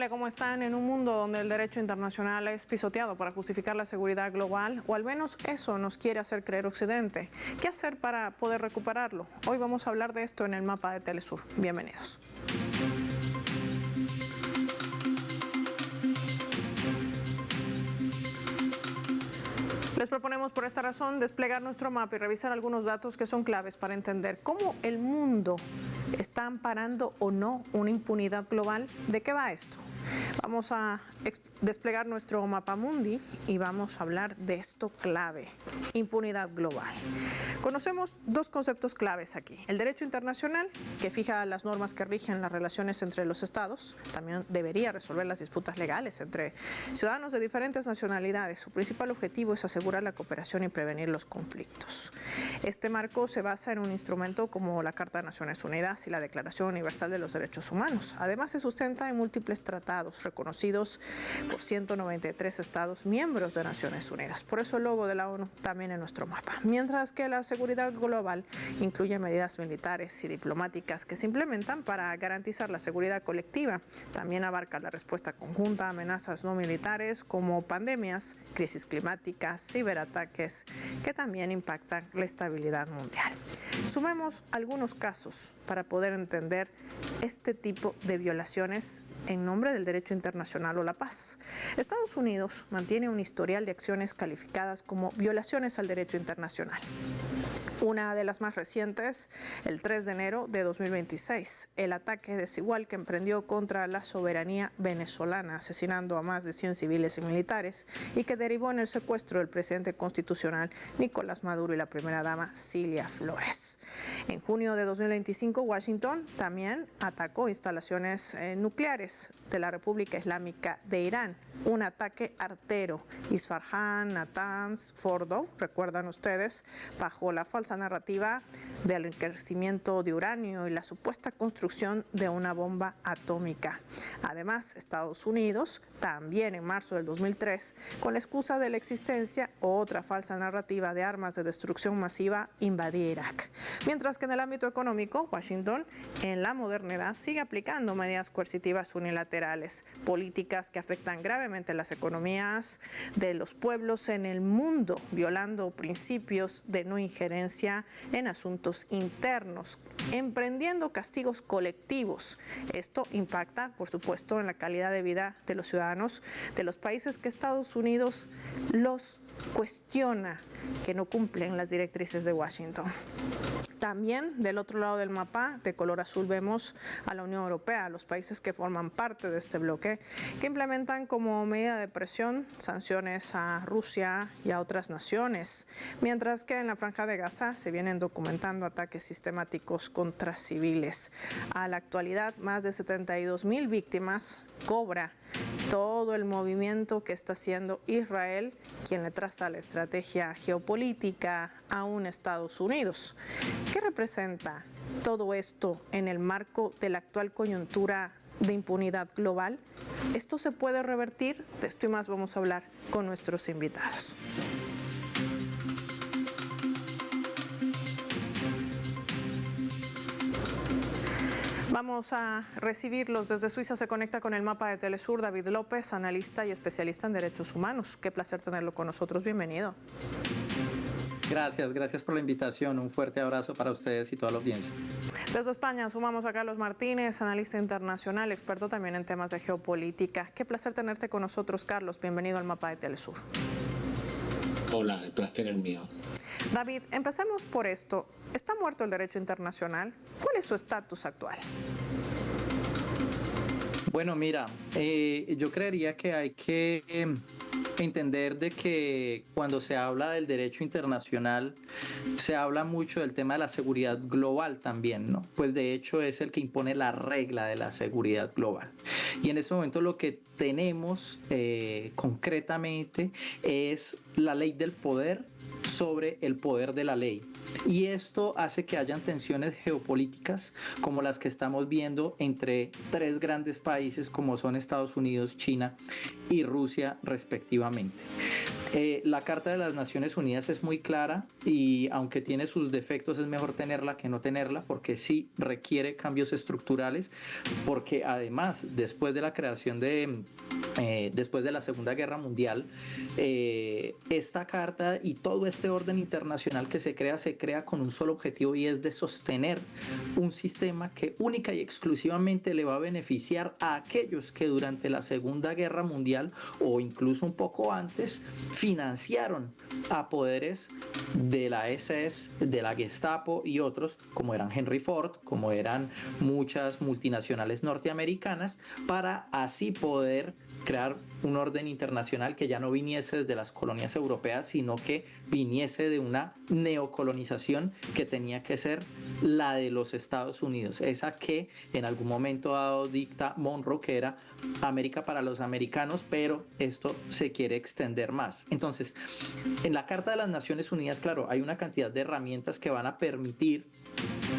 Hola, ¿cómo están? En un mundo donde el derecho internacional es pisoteado para justificar la seguridad global, o al menos eso nos quiere hacer creer Occidente. ¿Qué hacer para poder recuperarlo? Hoy vamos a hablar de esto en el mapa de Telesur. Bienvenidos. Les proponemos por esta razón desplegar nuestro mapa y revisar algunos datos que son claves para entender cómo el mundo está amparando o no una impunidad global. ¿De qué va esto? Vamos a desplegar nuestro mapa mundi y vamos a hablar de esto clave: impunidad global. Conocemos dos conceptos claves aquí: el derecho internacional, que fija las normas que rigen las relaciones entre los estados, también debería resolver las disputas legales entre ciudadanos de diferentes nacionalidades. Su principal objetivo es asegurar la cooperación y prevenir los conflictos. Este marco se basa en un instrumento como la Carta de Naciones Unidas y la Declaración Universal de los Derechos Humanos. Además, se sustenta en múltiples tratados reconocidos por 193 estados miembros de Naciones Unidas. Por eso el logo de la ONU también en nuestro mapa. Mientras que la seguridad global incluye medidas militares y diplomáticas que se implementan para garantizar la seguridad colectiva. También abarca la respuesta conjunta a amenazas no militares como pandemias, crisis climáticas, ciberataques, que también impactan la estabilidad mundial. Sumemos algunos casos para poder entender este tipo de violaciones en nombre del derecho internacional o la paz. Estados Unidos mantiene un historial de acciones calificadas como violaciones al derecho internacional. Una de las más recientes, el 3 de enero de 2026, el ataque desigual que emprendió contra la soberanía venezolana, asesinando a más de 100 civiles y militares, y que derivó en el secuestro del presidente constitucional Nicolás Maduro y la primera dama Cilia Flores. En junio de 2025, Washington también atacó instalaciones nucleares de la República Islámica de Irán. Un ataque artero. Isfahan, Natanz, Fordo, recuerdan ustedes, bajo la falsa narrativa del enriquecimiento de uranio y la supuesta construcción de una bomba atómica. Además, Estados Unidos, también en marzo del 2003, con la excusa de la existencia otra falsa narrativa de armas de destrucción masiva, invadía Irak. Mientras que en el ámbito económico, Washington, en la modernidad, sigue aplicando medidas coercitivas unilaterales, políticas que afectan gravemente las economías de los pueblos en el mundo, violando principios de no injerencia en asuntos internos, emprendiendo castigos colectivos. Esto impacta, por supuesto, en la calidad de vida de los ciudadanos de los países que Estados Unidos los cuestiona, que no cumplen las directrices de Washington. También del otro lado del mapa, de color azul, vemos a la Unión Europea, a los países que forman parte de este bloque, que implementan como medida de presión sanciones a Rusia y a otras naciones, mientras que en la Franja de Gaza se vienen documentando ataques sistemáticos contra civiles. A la actualidad, más de 72,000 víctimas cobra todo el movimiento que está haciendo Israel, quien le traza la estrategia geopolítica a un Estados Unidos. ¿Qué representa todo esto en el marco de la actual coyuntura de impunidad global? ¿Esto se puede revertir? De esto y más vamos a hablar con nuestros invitados. Vamos a recibirlos. Desde Suiza se conecta con el mapa de Telesur David López, analista y especialista en derechos humanos. Qué placer tenerlo con nosotros. Bienvenido. Gracias por la invitación. Un fuerte abrazo para ustedes y toda la audiencia. Desde España sumamos a Carlos Martínez, analista internacional, experto también en temas de geopolítica. Qué placer tenerte con nosotros, Carlos. Bienvenido al mapa de Telesur. Hola, el placer es mío. David, empecemos por esto. ¿Está muerto el derecho internacional? ¿Cuál es su estatus actual? Bueno, mira, yo creería que hay que entender de que cuando se habla del derecho internacional se habla mucho del tema de la seguridad global también, ¿no? Pues de hecho es el que impone la regla de la seguridad global. Y en este momento lo que tenemos concretamente es la ley del poder sobre el poder de la ley. Y esto hace que hayan tensiones geopolíticas como las que estamos viendo entre tres grandes países como son Estados Unidos, China y Rusia respectivamente. La Carta de las Naciones Unidas es muy clara y aunque tiene sus defectos es mejor tenerla que no tenerla porque sí requiere cambios estructurales, porque además después de la creación después de la Segunda Guerra Mundial, esta carta y todo este orden internacional que se crea con un solo objetivo y es de sostener un sistema que única y exclusivamente le va a beneficiar a aquellos que durante la Segunda Guerra Mundial o incluso un poco antes financiaron a poderes de la SS, de la Gestapo y otros como eran Henry Ford, como eran muchas multinacionales norteamericanas, para así poder crear un orden internacional que ya no viniese desde las colonias europeas, sino que viniese de una neocolonización que tenía que ser la de los Estados Unidos, esa que en algún momento dado dicta Monroe, que era América para los americanos, pero esto se quiere extender más. Entonces, en la Carta de las Naciones Unidas, claro, hay una cantidad de herramientas que van a permitir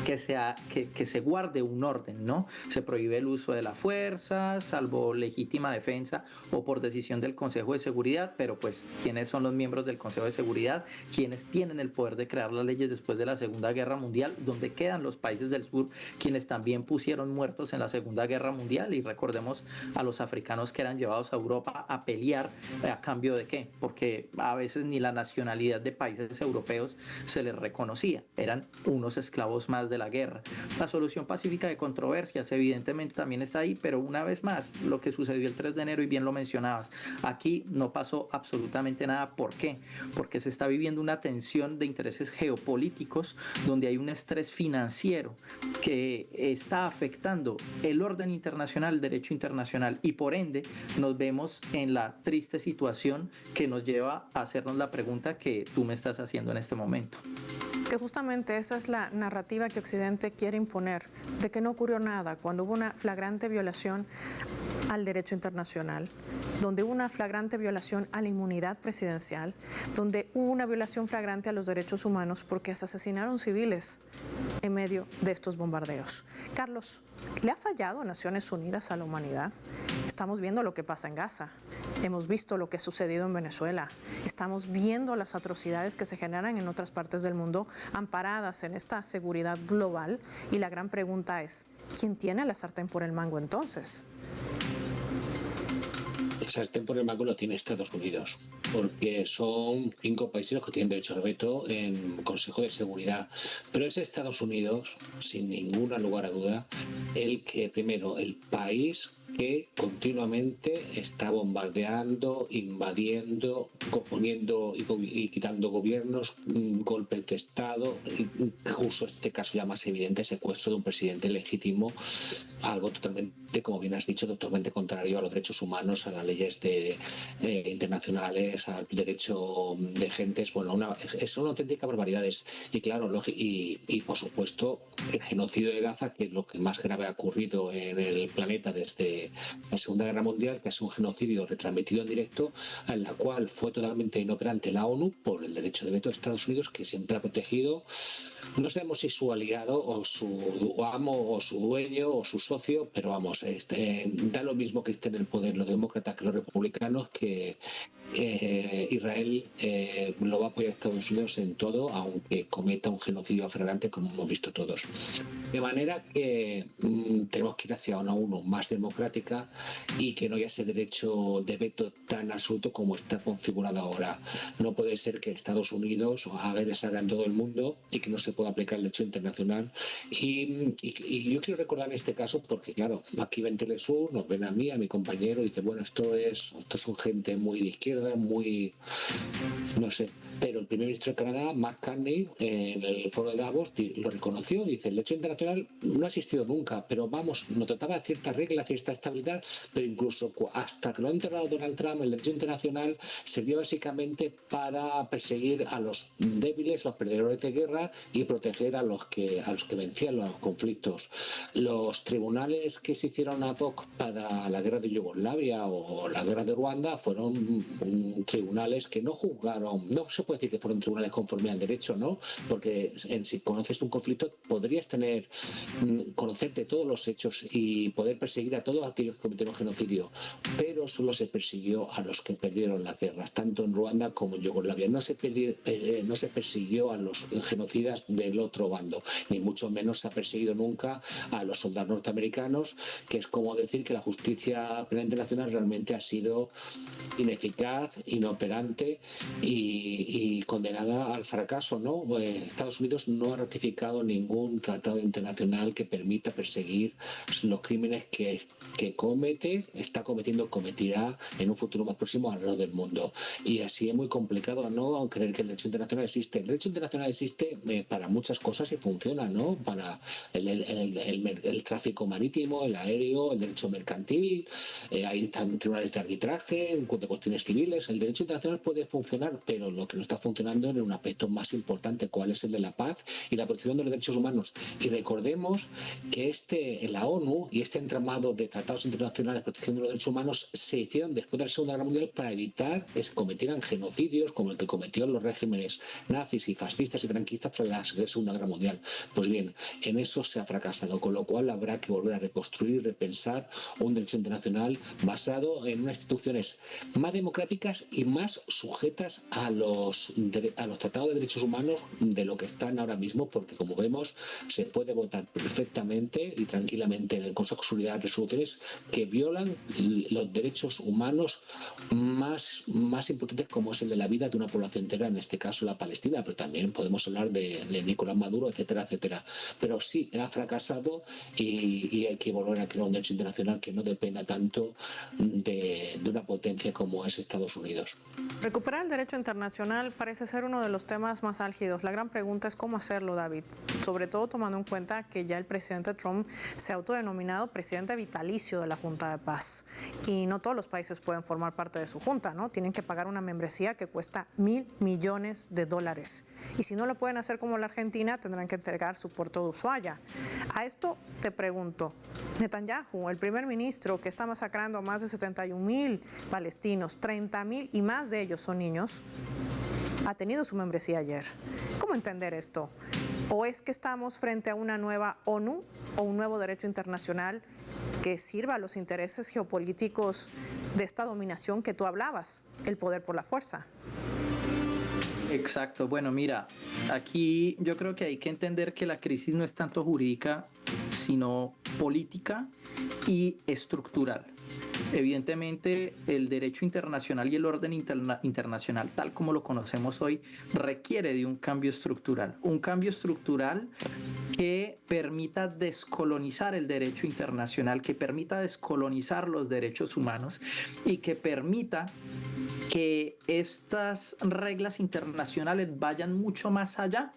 que se guarde un orden, ¿no? Se prohíbe el uso de la fuerza, salvo legítima defensa o por decisión del Consejo de Seguridad, pero pues, ¿quiénes son los miembros del Consejo de Seguridad? ¿Quiénes tienen el poder de crear las leyes después de la Segunda Guerra Mundial? ¿Dónde quedan los países del sur, quienes también pusieron muertos en la Segunda Guerra Mundial? Y recordemos a los africanos que eran llevados a Europa a pelear, ¿a cambio de qué? Porque a veces ni la nacionalidad de países europeos se les reconocía, eran unos esclavos más de la guerra. La solución pacífica de controversias evidentemente también está ahí, pero una vez más, lo que sucedió el 3 de enero, y bien lo mencionabas, aquí no pasó absolutamente nada. ¿Por qué? Porque se está viviendo una tensión de intereses geopolíticos donde hay un estrés financiero que está afectando el orden internacional, el derecho internacional, y por ende nos vemos en la triste situación que nos lleva a hacernos la pregunta que tú me estás haciendo en este momento. Es que justamente esa es la narrativa que Occidente quiere imponer, de que no ocurrió nada cuando hubo una flagrante violación al derecho internacional, donde hubo una flagrante violación a la inmunidad presidencial, donde hubo una violación flagrante a los derechos humanos porque se asesinaron civiles en medio de estos bombardeos. Carlos, ¿le ha fallado a Naciones Unidas a la humanidad? Estamos viendo lo que pasa en Gaza, hemos visto lo que ha sucedido en Venezuela, estamos viendo las atrocidades que se generan en otras partes del mundo amparadas en esta seguridad global, y la gran pregunta es, ¿quién tiene la sartén por el mango entonces? La sartén por el mango lo tiene Estados Unidos, porque son 5 países los que tienen derecho al veto en Consejo de Seguridad. Pero es Estados Unidos, sin ningún lugar a duda, el país que continuamente está bombardeando, invadiendo, poniendo y quitando gobiernos, golpes de Estado, incluso este caso ya más evidente, secuestro de un presidente legítimo, algo totalmente, como bien has dicho, totalmente contrario a los derechos humanos, a las leyes internacionales, al derecho de gentes. Bueno, son auténticas barbaridades. Y claro, y por supuesto, el genocidio de Gaza, que es lo que más grave ha ocurrido en el planeta desde la Segunda Guerra Mundial, que es un genocidio retransmitido en directo, en la cual fue totalmente inoperante la ONU por el derecho de veto de Estados Unidos, que siempre ha protegido, no sabemos si su aliado o su amo o su dueño o su socio, pero vamos, da lo mismo que estén en el poder los demócratas que los republicanos, que Israel lo va a apoyar a Estados Unidos en todo, aunque cometa un genocidio flagrante como hemos visto todos. De manera que tenemos que ir hacia una ONU más democrática y que no haya ese derecho de veto tan absoluto como está configurado ahora. No puede ser que Estados Unidos haga deshaga en todo el mundo y que no se pueda aplicar el derecho internacional. Y yo quiero recordar en este caso, porque claro, aquí ven Telesur, nos ven a mí, a mi compañero, y dice, bueno, esto son gente muy de izquierda, muy, no sé, pero el primer ministro de Canadá, Mark Carney, en el foro de Davos lo reconoció, dice, el derecho internacional no ha existido nunca, pero vamos, nos trataba de ciertas reglas, cierta estabilidad, pero incluso hasta que lo ha enterrado Donald Trump, el derecho internacional sirvió básicamente para perseguir a los débiles, los perdedores de guerra, y proteger a los que vencían los conflictos. Los tribunales que se hicieron ad hoc para la guerra de Yugoslavia o la guerra de Ruanda fueron tribunales que no juzgaron, no se puede decir que fueron tribunales conforme al derecho, ¿no? Porque si conoces un conflicto podrías conocer de todos los hechos y poder perseguir a todos aquellos que cometieron genocidio, pero solo se persiguió a los que perdieron las guerras, tanto en Ruanda como en Yugoslavia. No se persiguió a los genocidas del otro bando, ni mucho menos se ha perseguido nunca a los soldados norteamericanos, que es como decir que la justicia penal internacional realmente ha sido ineficaz, inoperante y condenada al fracaso, ¿no? Estados Unidos no ha ratificado ningún tratado internacional que permita perseguir los crímenes que está cometiendo, cometerá en un futuro más próximo alrededor del mundo. Y así es muy complicado no creer que el derecho internacional existe. El derecho internacional existe para muchas cosas y funciona, ¿no? Para el tráfico marítimo, el aéreo, el derecho mercantil, hay tribunales de arbitraje, de cuestiones civiles. El derecho internacional puede funcionar, pero lo que no está funcionando es en un aspecto más importante, cuál es el de la paz y la protección de los derechos humanos. Y recordemos que la ONU y este entramado de tratados internacionales de protección de los derechos humanos se hicieron después de la Segunda Guerra Mundial para evitar que se cometieran genocidios como el que cometieron los regímenes nazis y fascistas y franquistas tras la Segunda Guerra Mundial. Pues bien, en eso se ha fracasado, con lo cual habrá que volver a reconstruir y repensar un derecho internacional basado en unas instituciones más democráticas y más sujetas a los tratados de derechos humanos de lo que están ahora mismo, porque como vemos se puede votar perfectamente y tranquilamente en el Consejo de Seguridad resoluciones que violan los derechos humanos más importantes, como es el de la vida de una población entera, en este caso la Palestina, pero también podemos hablar de Nicolás Maduro, etcétera, etcétera. Pero sí, ha fracasado y hay que volver a crear un derecho internacional que no dependa tanto de una potencia como es Estados Unidos. Recuperar el derecho internacional parece ser uno de los temas más álgidos. La gran pregunta es cómo hacerlo, David, sobre todo tomando en cuenta que ya el presidente Trump se ha autodenominado presidente vitalicio de la Junta de Paz y no todos los países pueden formar parte de su junta, ¿no? Tienen que pagar una membresía que cuesta $1.000 millones y si no lo pueden hacer como la Argentina tendrán que entregar su puerto de Ushuaia. A esto te pregunto, Netanyahu, el primer ministro que está masacrando a más de 71.000 palestinos, 30.000 y más de ellos son niños, ha tenido su membresía ayer. ¿Cómo entender esto? ¿O es que estamos frente a una nueva ONU o un nuevo derecho internacional que sirva a los intereses geopolíticos de esta dominación que tú hablabas, el poder por la fuerza? Exacto. Bueno, mira, aquí yo creo que hay que entender que la crisis no es tanto jurídica, sino política y estructural. Evidentemente, el derecho internacional y el orden internacional, tal como lo conocemos hoy, requiere de un cambio estructural que permita descolonizar el derecho internacional, que permita descolonizar los derechos humanos y que permita que estas reglas internacionales vayan mucho más allá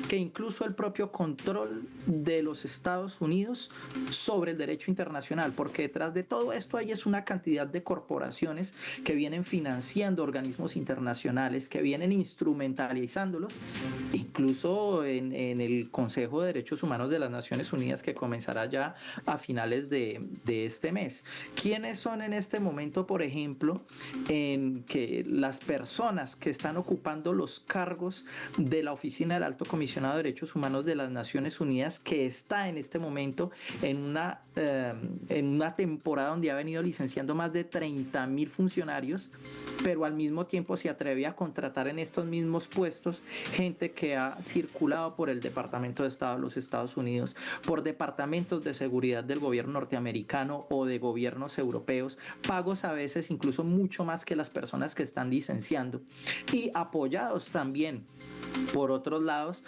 que incluso el propio control de los Estados Unidos sobre el derecho internacional, porque detrás de todo esto hay una cantidad de corporaciones que vienen financiando organismos internacionales, que vienen instrumentalizándolos, incluso en el Consejo de Derechos Humanos de las Naciones Unidas, que comenzará ya a finales de este mes. ¿Quiénes son en este momento, por ejemplo, en que las personas que están ocupando los cargos de la Oficina del Alto Comisionado de Derechos Humanos de las Naciones Unidas, que está en este momento en una temporada donde ha venido licenciando más de 30.000 funcionarios, pero al mismo tiempo se atreve a contratar en estos mismos puestos gente que ha circulado por el Departamento de Estado de los Estados Unidos, por departamentos de seguridad del gobierno norteamericano o de gobiernos europeos, pagos a veces incluso mucho más que las personas que están licenciando, y apoyados también por otros lados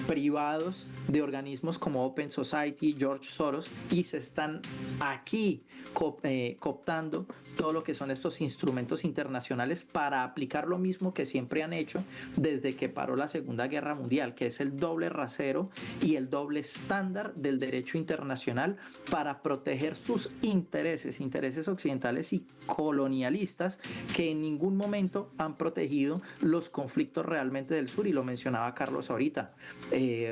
privados de organismos como Open Society, George Soros, y se están aquí cooptando todo lo que son estos instrumentos internacionales para aplicar lo mismo que siempre han hecho desde que paró la Segunda Guerra Mundial, que es el doble rasero y el doble estándar del derecho internacional para proteger sus intereses occidentales y colonialistas, que en ningún momento han protegido los conflictos realmente del sur, y lo mencionaba Carlos ahorita,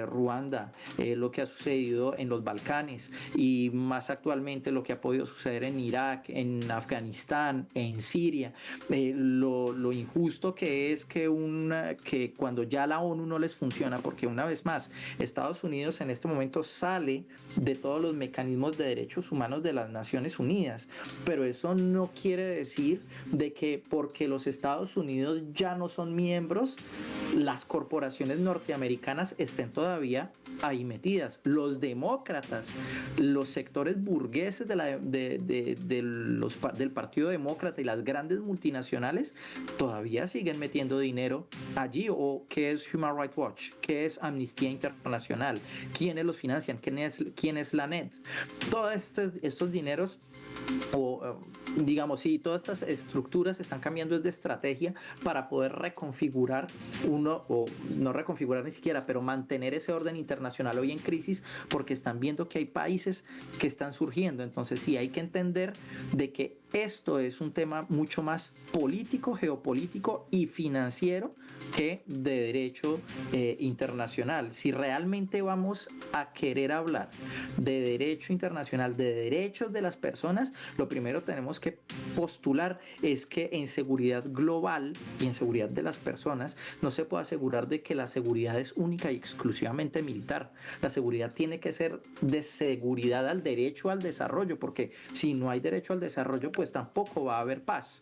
Ruanda, lo que ha sucedido en los Balcanes y más actualmente lo que ha podido suceder suceder en Irak, en Afganistán, en Siria, lo injusto que es que cuando ya la ONU no les funciona, porque una vez más, Estados Unidos en este momento sale de todos los mecanismos de derechos humanos de las Naciones Unidas, pero eso no quiere decir de que porque los Estados Unidos ya no son miembros, las corporaciones norteamericanas estén todavía ahí metidas. Los demócratas, los sectores burgueses del Partido Demócrata y las grandes multinacionales todavía siguen metiendo dinero allí. ¿O qué es Human Rights Watch? ¿Qué es Amnistía Internacional? ¿Quiénes los financian? ¿Quién es la NET? Todos estos dineros, digamos, sí, todas estas estructuras están cambiando de estrategia para poder reconfigurar o no reconfigurar ni siquiera, pero mantener ese orden internacional hoy en crisis, porque están viendo que hay países que están surgiendo. Entonces sí, hay que entender de que esto es un tema mucho más político, geopolítico y financiero que de derecho internacional. Si realmente vamos a querer hablar de derecho internacional, de derechos de las personas, lo primero tenemos que postular es que en seguridad global y en seguridad de las personas no se puede asegurar de que la seguridad es única y exclusivamente militar. La seguridad tiene que ser de seguridad al derecho al desarrollo, porque si no hay derecho al desarrollo, pues tampoco va a haber paz.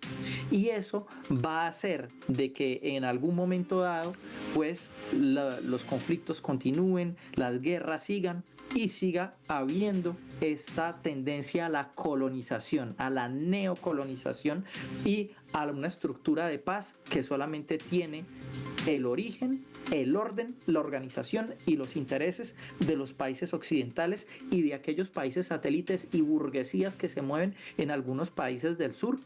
Y eso va a hacer de que en algún momento dado, pues los conflictos continúen, las guerras sigan y siga habiendo esta tendencia a la colonización, a la neocolonización y a una estructura de paz que solamente tiene el origen, el orden, la organización y los intereses de los países occidentales y de aquellos países satélites y burguesías que se mueven en algunos países del sur,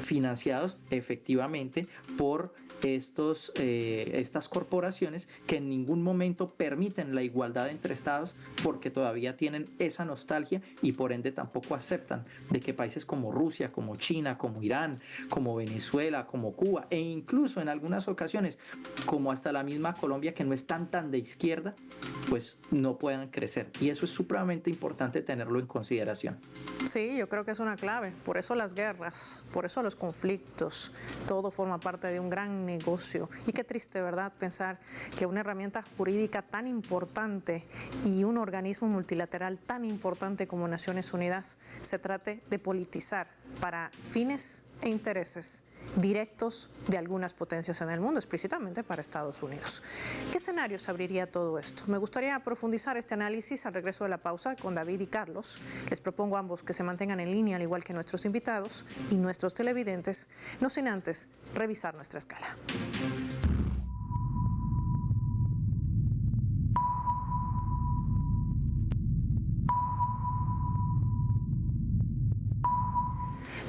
financiados efectivamente por estas corporaciones que en ningún momento permiten la igualdad entre estados, porque todavía tienen esa nostalgia y por ende tampoco aceptan de que países como Rusia, como China, como Irán, como Venezuela, como Cuba e incluso en algunas ocasiones como hasta la misma Colombia, que no es tan de izquierda, pues no puedan crecer. Y eso es supremamente importante tenerlo en consideración. Sí, yo creo que es una clave. Por eso las guerras, por eso los conflictos, todo forma parte de un gran negocio. Y qué triste, ¿verdad?, pensar que una herramienta jurídica tan importante y un organismo multilateral tan importante como Naciones Unidas se trate de politizar para fines e intereses directos de algunas potencias en el mundo, explícitamente para Estados Unidos. ¿Qué escenarios abriría todo esto? Me gustaría profundizar este análisis al regreso de la pausa con David y Carlos. Les propongo a ambos que se mantengan en línea, al igual que nuestros invitados y nuestros televidentes, no sin antes revisar nuestra escala.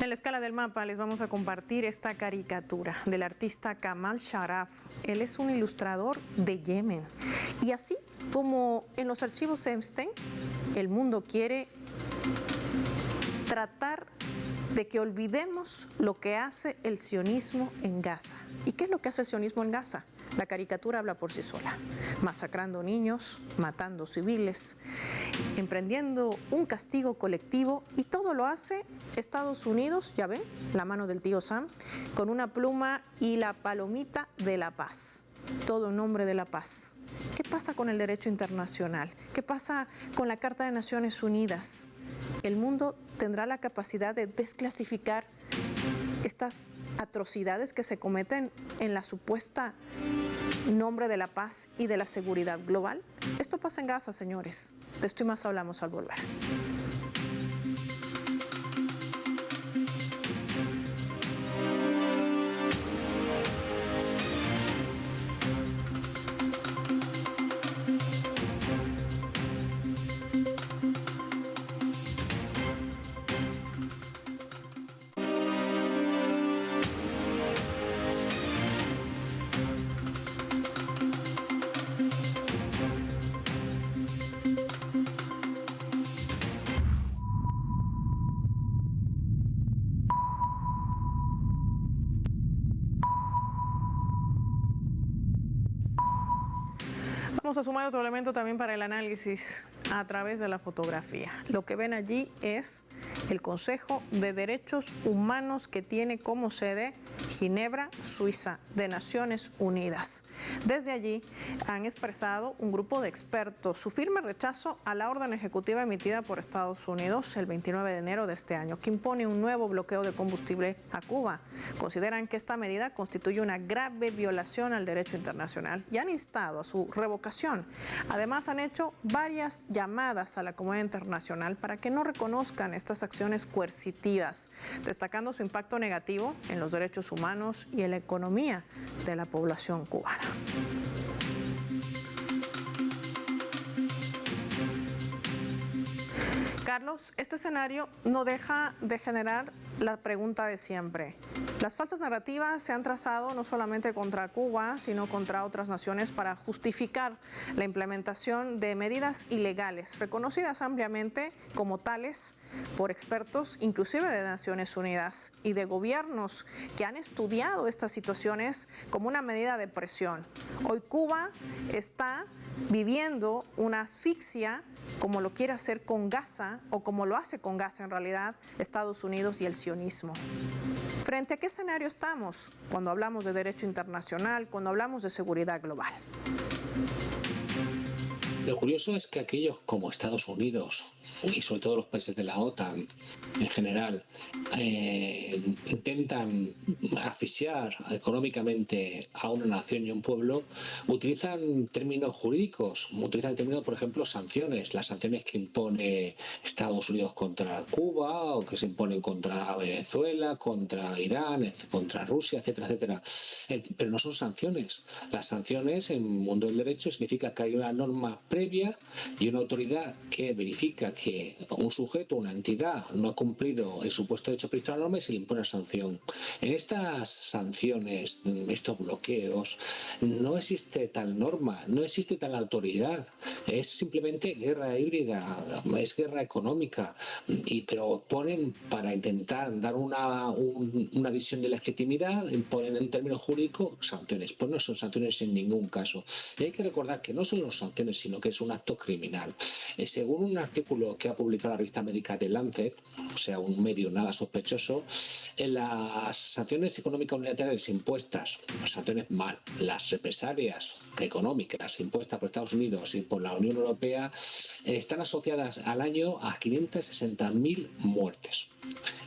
En la escala del mapa les vamos a compartir esta caricatura del artista Kamal Sharaf. Él es un ilustrador de Yemen. Y así como en los archivos Epstein, el mundo quiere tratar de que olvidemos lo que hace el sionismo en Gaza. ¿Y qué es lo que hace el sionismo en Gaza? La caricatura habla por sí sola, masacrando niños, matando civiles, emprendiendo un castigo colectivo, y todo lo hace Estados Unidos, ya ven, la mano del tío Sam, con una pluma y la palomita de la paz, todo en nombre de la paz. ¿Qué pasa con el derecho internacional? ¿Qué pasa con la Carta de Naciones Unidas? El mundo tendrá la capacidad de desclasificar estas atrocidades que se cometen en la supuesta nombre de la paz y de la seguridad global. Esto pasa en Gaza, señores. De esto y más hablamos al volver. Vamos a sumar otro elemento también para el análisis. a través de la fotografía. Lo que ven allí es el Consejo de Derechos Humanos, que tiene como sede Ginebra, Suiza, de Naciones Unidas. Desde allí han expresado un grupo de expertos su firme rechazo a la orden ejecutiva emitida por Estados Unidos el 29 de enero de este año, que impone un nuevo bloqueo de combustible a Cuba. Consideran que esta medida constituye una grave violación al derecho internacional y han instado a su revocación. Además, han hecho varias llamadas a la comunidad internacional para que no reconozcan estas acciones coercitivas, destacando su impacto negativo en los derechos humanos y en la economía de la población cubana. Carlos, este escenario no deja de generar la pregunta de siempre. Las falsas narrativas se han trazado no solamente contra Cuba, sino contra otras naciones para justificar la implementación de medidas ilegales, reconocidas ampliamente como tales por expertos, inclusive de Naciones Unidas, y de gobiernos que han estudiado estas situaciones como una medida de presión. Hoy Cuba está viviendo una asfixia, como lo quiere hacer con Gaza, o como lo hace con Gaza en realidad Estados Unidos y el sionismo. ¿Frente a qué escenario estamos cuando hablamos de derecho internacional, cuando hablamos de seguridad global? Lo curioso es que aquellos como Estados Unidos y sobre todo los países de la OTAN en general intentan asfixiar económicamente a una nación y un pueblo, utilizan términos jurídicos, utilizan términos, por ejemplo, sanciones, las sanciones que impone Estados Unidos contra Cuba o que se imponen contra Venezuela, contra Irán, contra Rusia, etcétera, etcétera. Pero no son sanciones. Las sanciones en el mundo del derecho significa que hay una norma previa y una autoridad que verifica que un sujeto, una entidad, no ha cumplido el supuesto hecho previsto en la norma y se le impone una sanción. En estas sanciones, estos bloqueos, no existe tal norma, no existe tal autoridad. Es simplemente guerra híbrida, es guerra económica, pero ponen para intentar dar una visión de legitimidad, ponen en términos jurídicos sanciones. Pues no son sanciones en ningún caso. Y hay que recordar que no son las sanciones, sino que es un acto criminal. Según un artículo que ha publicado la revista médica The Lancet, o sea, un medio nada sospechoso, en las sanciones económicas unilaterales impuestas, las sanciones mal, las represalias económicas impuestas por Estados Unidos y por la Unión Europea están asociadas al año a 560.000 muertes.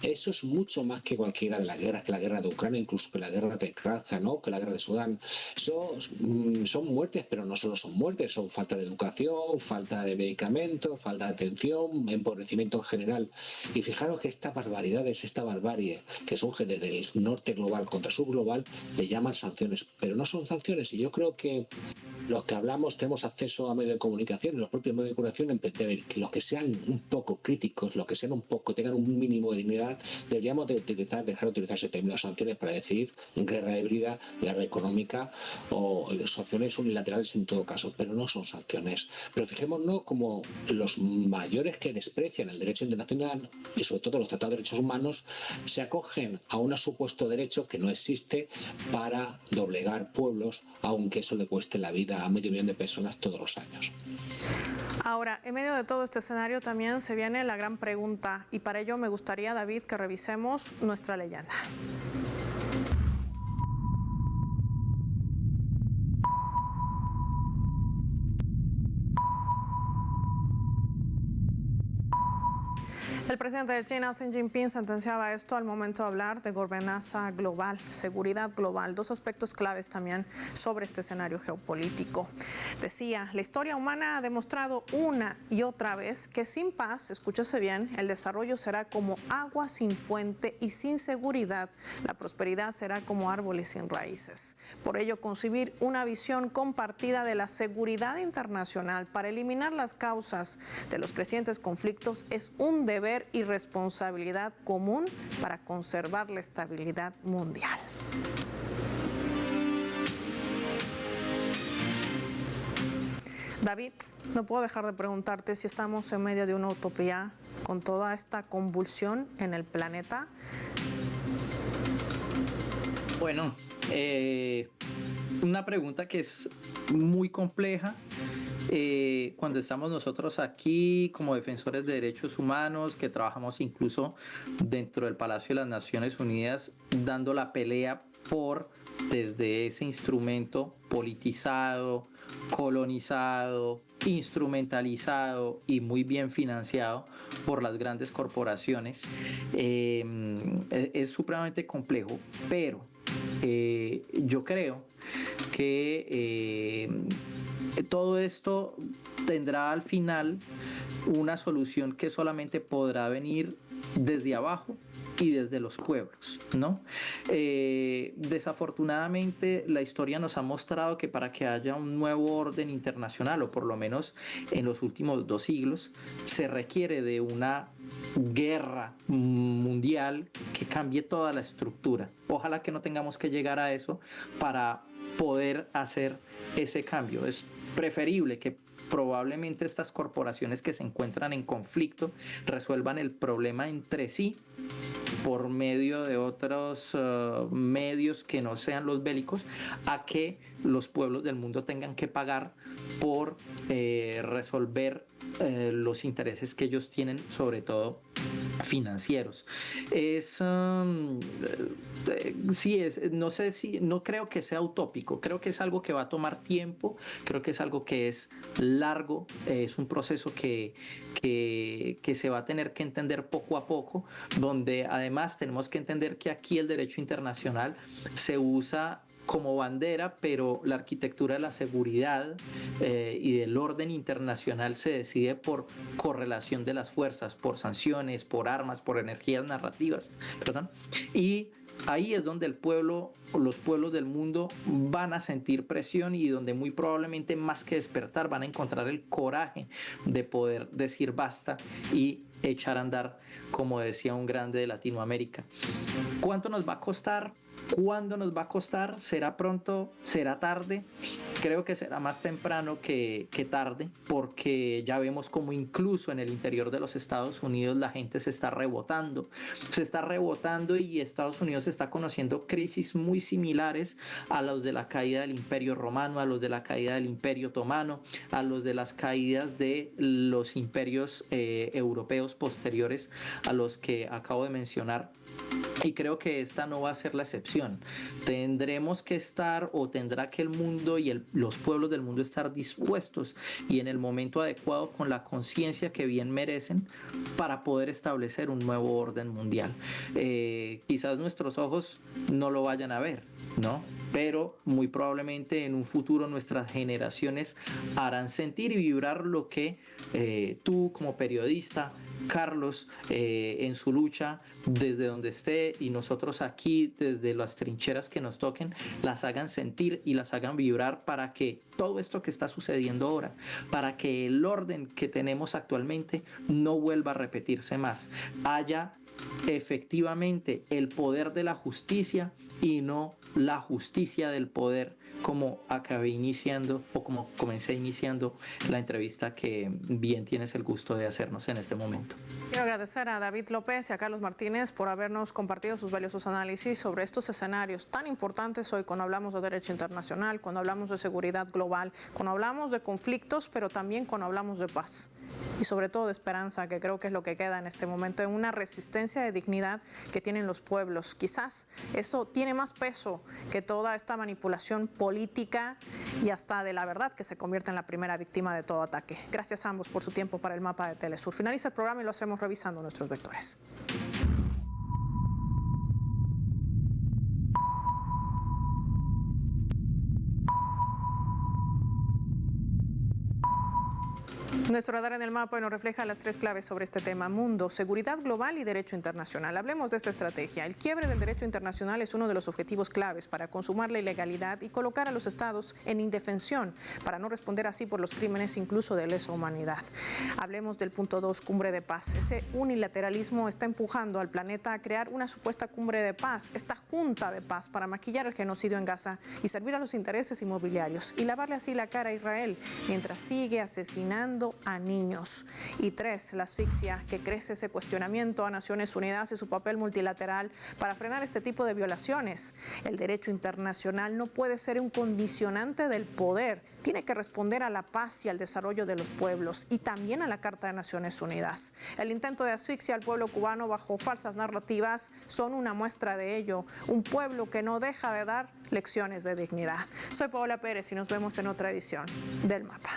Eso es mucho más que cualquiera de las guerras, que la guerra de Ucrania, incluso que la guerra de Kraja, ¿no? Que la guerra de Sudán. Son muertes, pero no solo son muertes, son falta de educación, falta de medicamentos, falta de atención, empobrecimiento en general. Y fijaros que estas barbaridades, esta barbarie que surge desde el norte global contra el sur global, le llaman sanciones, pero no son sanciones. Y yo creo que los que hablamos tenemos acceso a medios de comunicación, los propios medios de comunicación, los que sean un poco críticos, los que sean un poco, tengan un mínimo de dignidad, deberíamos de dejar de utilizar ese término sanciones para decir guerra híbrida, guerra económica o sanciones unilaterales en todo caso, pero no son sanciones. Pero fijémonos como los mayores que desprecian el derecho internacional y sobre todo los tratados de derechos humanos se acogen a un supuesto derecho que no existe para doblegar pueblos, aunque eso le cueste la vida a 500.000 de personas todos los años. Ahora, en medio de todo este escenario también se viene la gran pregunta, y para ello me gustaría, David, que revisemos nuestra leyenda. El presidente de China, Xi Jinping, sentenciaba esto al momento de hablar de gobernanza global, seguridad global, dos aspectos claves también sobre este escenario geopolítico. Decía, la historia humana ha demostrado una y otra vez que sin paz, escúchese bien, el desarrollo será como agua sin fuente y sin seguridad, la prosperidad será como árboles sin raíces. Por ello, concebir una visión compartida de la seguridad internacional para eliminar las causas de los crecientes conflictos es un deber y responsabilidad común para conservar la estabilidad mundial. David, no puedo dejar de preguntarte si estamos en medio de una utopía con toda esta convulsión en el planeta. Bueno, una pregunta que es muy compleja cuando estamos nosotros aquí como defensores de derechos humanos, que trabajamos incluso dentro del Palacio de las Naciones Unidas, dando la pelea por, desde ese instrumento politizado, colonizado, instrumentalizado y muy bien financiado por las grandes corporaciones, es supremamente complejo, pero yo creo que todo esto tendrá al final una solución que solamente podrá venir desde abajo y desde los pueblos, ¿no? Desafortunadamente la historia nos ha mostrado que para que haya un nuevo orden internacional, o por lo menos en los últimos 2 siglos, se requiere de una guerra mundial que cambie toda la estructura. Ojalá que no tengamos que llegar a eso para poder hacer ese cambio. Es preferible que probablemente estas corporaciones que se encuentran en conflicto resuelvan el problema entre sí por medio de otros medios que no sean los bélicos, a que los pueblos del mundo tengan que pagar por resolver los intereses que ellos tienen, sobre todo financieros. No creo que sea utópico, creo que es algo que va a tomar tiempo, creo que es algo que es largo, es un proceso que se va a tener que entender poco a poco, donde además tenemos que entender que aquí el derecho internacional se usa como bandera, pero la arquitectura de la seguridad y del orden internacional se decide por correlación de las fuerzas, por sanciones, por armas, por energías narrativas, ¿verdad? Y ahí es donde el pueblo, los pueblos del mundo van a sentir presión, y donde muy probablemente, más que despertar, van a encontrar el coraje de poder decir basta y echar a andar, como decía un grande de Latinoamérica. ¿Cuánto nos va a costar? ¿Cuándo nos va a costar? ¿Será pronto? ¿Será tarde? Creo que será más temprano que tarde, porque ya vemos como incluso en el interior de los Estados Unidos la gente se está rebotando, y Estados Unidos está conociendo crisis muy similares a los de la caída del Imperio Romano, a los de la caída del Imperio Otomano, a los de las caídas de los imperios europeos posteriores a los que acabo de mencionar. Y creo que esta no va a ser la excepción. Tendremos que estar, o tendrá que el mundo y los pueblos del mundo estar dispuestos y en el momento adecuado, con la conciencia que bien merecen, para poder establecer un nuevo orden mundial. Quizás nuestros ojos no lo vayan a ver, ¿no? Pero muy probablemente en un futuro nuestras generaciones harán sentir y vibrar lo que tú, como periodista, Carlos, en su lucha desde donde esté, y nosotros aquí desde las trincheras que nos toquen, las hagan sentir y las hagan vibrar, para que todo esto que está sucediendo ahora, para que el orden que tenemos actualmente no vuelva a repetirse más, haya efectivamente el poder de la justicia y no la justicia del poder, como acabé iniciando, o como comencé iniciando la entrevista que bien tienes el gusto de hacernos en este momento. Quiero agradecer a David López y a Carlos Martínez por habernos compartido sus valiosos análisis sobre estos escenarios tan importantes hoy, cuando hablamos de derecho internacional, cuando hablamos de seguridad global, cuando hablamos de conflictos, pero también cuando hablamos de paz y sobre todo de esperanza, que creo que es lo que queda en este momento, en una resistencia de dignidad que tienen los pueblos. Quizás eso tiene más peso que toda esta manipulación política y hasta de la verdad, que se convierte en la primera víctima de todo ataque. Gracias a ambos por su tiempo para el Mapa de Telesur. Finaliza el programa y lo hacemos revisando nuestros vectores. Nuestro radar en el mapa nos refleja las 3 claves sobre este tema: mundo, seguridad global y derecho internacional. Hablemos de esta estrategia. El quiebre del derecho internacional es uno de los objetivos claves para consumar la ilegalidad y colocar a los estados en indefensión, para no responder así por los crímenes incluso de lesa humanidad. Hablemos del punto 2, cumbre de paz. Ese unilateralismo está empujando al planeta a crear una supuesta cumbre de paz, esta junta de paz, para maquillar el genocidio en Gaza y servir a los intereses inmobiliarios y lavarle así la cara a Israel, mientras sigue asesinando violando a niños. Y 3, la asfixia, que crece ese cuestionamiento a Naciones Unidas y su papel multilateral para frenar este tipo de violaciones. El derecho internacional no puede ser un condicionante del poder, tiene que responder a la paz y al desarrollo de los pueblos y también a la Carta de Naciones Unidas. El intento de asfixia al pueblo cubano bajo falsas narrativas son una muestra de ello, un pueblo que no deja de dar lecciones de dignidad. Soy Paola Pérez y nos vemos en otra edición del Mapa.